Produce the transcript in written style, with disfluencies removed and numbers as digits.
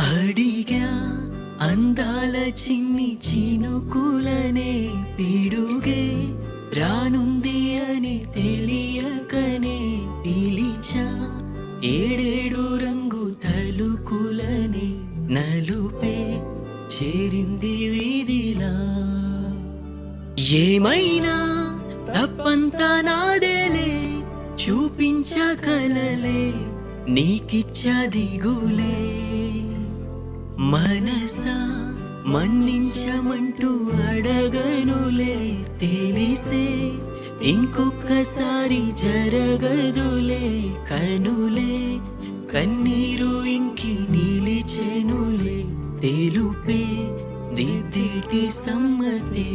అడిగా అందాల చిన్ని చినుకులనే పిడుగే రానుంది అని తెలియకనే పిలిచా ఏడేడు రంగు తలుకులనే నలుపే చేరింది వీధిలా ఏమైనా తప్పంతా నాదేలే చూపించగలలే నీకిచ్చా దిగులే మనసా మన్నించమంటూ అడగనులే తెలిసే ఇంకొకసారి జరగదులే కనులే కన్నీరు ఇంకి నిలిచెనులే తెలుపే దిద్దిటి సమ్మతే